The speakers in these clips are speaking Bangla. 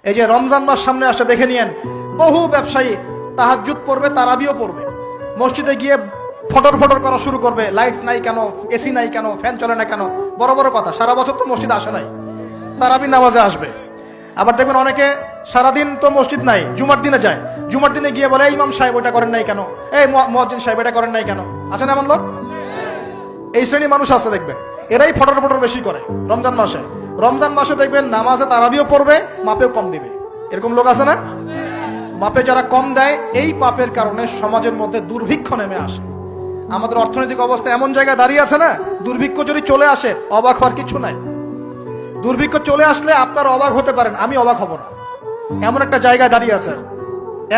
এই যে রমজান মাস সামনে আসে, দেখে নিয়েন বহু ব্যবসায়ী তাহাজ্জুদ পড়বে, তারাবিও পড়বে, মসজিদে গিয়ে ফটর ফটর করা শুরু করবে, লাইট নাই কেন, এসি নাই কেন, ফ্যান চলে না কেন, বড় বড় কথা। সারা বছর তো মসজিদ আসে নাই, তারাবি নামাজে আসবে। আবার দেখবেন অনেকে সারাদিন তো মসজিদ নাই, জুমার দিনে যায়, জুমার দিনে গিয়ে বলে, এই ইমাম সাহেব ওটা করেন নাই কেন, এই মুয়াজ্জিন সাহেব এটা করেন নাই কেন। আছে না এমন লোক? এই শ্রেণীর মানুষ আছে দেখবেন, এরাই ফটর ফটর বেশি করে রমজান মাসে। রমজান মাসে দেখবেন নামাজে তারাবিও পড়বে, মাপেও কম দিবে। এরকম লোক আছে না? মাপে যারা কম দেয়, এই পাপের কারণে সমাজের মধ্যে দুর্ভিক্ষ নেমে আসে। আমাদের অর্থনৈতিক অবস্থা এমন জায়গায় দাঁড়িয়ে আছে না, দুর্ভিক্ষ যদি চলে আসে অবাক হওয়ার কিছু নাই। দুর্ভিক্ষ চলে আসলে আপনার অবাক হতে পারেন, আমি অবাক হব না। এমন একটা জায়গায় দাঁড়িয়ে আছে,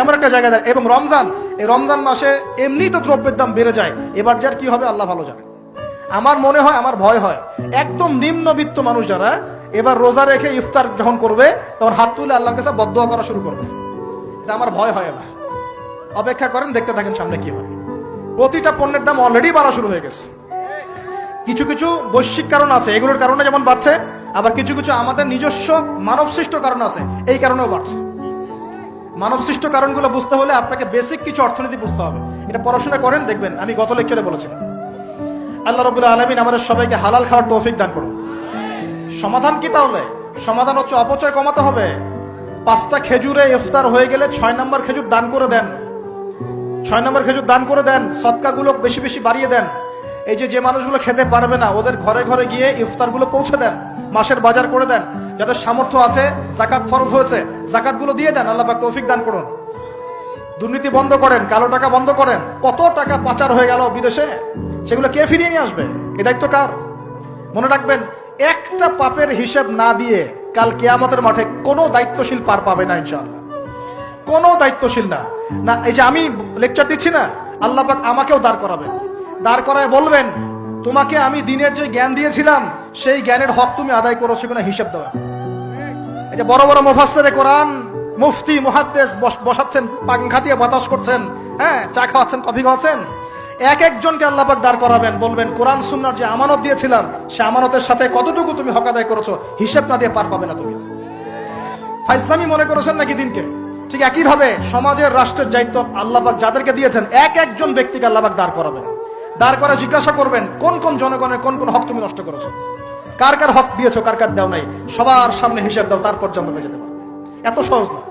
এমন একটা জায়গায় দাঁড়িয়ে। এবং রমজান, এই রমজান মাসে এমনি তো দ্রব্যের দাম বেড়ে যায়, এবার যার কি হবে আল্লাহ ভালো জানে। আমার মনে হয়, আমার ভয় হয়, একদম নিম্নবিত্ত মানুষ যারা এবার রোজা রেখে ইফতার যখন করবে, তখন হাত তুলে আল্লাহর কাছে বদদোয়া করা শুরু করবে। এটা আমার ভয় হয়। এবার অপেক্ষা করেন, দেখতে থাকেন সামনে কি হয়। প্রতিটা পণ্যের দাম অলরেডি বাড়া শুরু হয়ে গেছে। কিছু কিছু বৈশ্বিক কারণ আছে, এগুলোর কারণে যেমন বাড়ছে, আবার কিছু কিছু আমাদের নিজস্ব মানব সৃষ্ট কারণ আছে, এই কারণেও বাড়ছে। মানব সৃষ্ট কারণগুলো বুঝতে হলে আপনাকে বেসিক কিছু অর্থনীতি বুঝতে হবে। এটা পড়াশোনা করেন, দেখবেন আমি গত লেকচারে বলেছিলাম। আল্লাহ রাব্বুল আলামিন আমাদের সবাইকে হালাল খাওয়ার তৌফিক দান করুন। সমাধান কি তাহলে? সমাধান হচ্ছে অপচয় কমাতে হবে। 5টা খেজুরে ইফতার হয়ে গেলে 6 নম্বর খেজুর দান করে দেন, 6 নম্বর খেজুর দান করে দেন। সদকাগুলো বেশি বেশি বাড়িয়ে দেন। এই যে মানুষগুলো খেতে পারবে না, ওদের ঘরে ঘরে গিয়ে ইফতারগুলো পৌঁছে দেন, মাসের বাজার করে দেন। যাদের সামর্থ্য আছে, জাকাত ফরজ হয়েছে, জাকাতগুলো দিয়ে দেন। আল্লাহ পাক তৌফিক দান করুন। দুর্নীতি বন্ধ করেন, কালো টাকা বন্ধ করেন। কত টাকা পাচার হয়ে গেল বিদেশে, সেগুলো কে ফিরিয়ে নিয়ে আসবে? এ দায়িত্ব কার? মনে রাখবেন, একটা পাপের হিসাব না দিয়ে কাল কিয়ামতের মাঠে কোনো দায়িত্বশীল পার পাবে না ইনশাআল্লাহ। কোনো দায়িত্বশীল না। না, এই যে আমি লেকচার দিচ্ছি না, আল্লাহ পাক আমাকেও দাঁড় করাবেন। দাঁড় করায় বলবেন, তোমাকে আমি দিনের যে জ্ঞান দিয়েছিলাম, সেই জ্ঞানের হক তুমি আদায় করেছো কিনা হিসাব দেওয়া। এই যে বড় বড় মুফাসসিরে কোরআন, মুফতি, মুহাদ্দিস বসাচ্ছেন, পাংখা দিয়ে বাতাস করছেন, হ্যাঁ, চা খাওয়াচ্ছেন, কফি খাওয়াচ্ছেন। এক একজনকে আল্লাহ পাক দাঁড় করাবেন, বলবেন, কোরআন সুন্নাহর যে আমানত দিয়েছিলাম, সে আমানতের সাথে কতটুকু তুমি হক আদায় করেছো, হিসাব না দিয়ে পার পাবে না তুমি। ফাইজলামি মনে করেছেন নাকি দিনকে? ঠিক একই ভাবে সমাজের, রাষ্ট্রের দায়িত্ব আল্লাহ পাক যাদেরকে দিয়েছেন, এক একজন ব্যক্তিকে আল্লাহ পাক দাঁড় করাবেন। দাঁড় করে জিজ্ঞাসা করবেন, কোন কোন জনগণের কোন কোন হক তুমি নষ্ট করেছো, কার কার হক দিয়েছো, কার কার দাও নাই, সবার সামনে হিসাব দাও, তারপর জান্নাতে যেতে পারবে। এত সহজ না।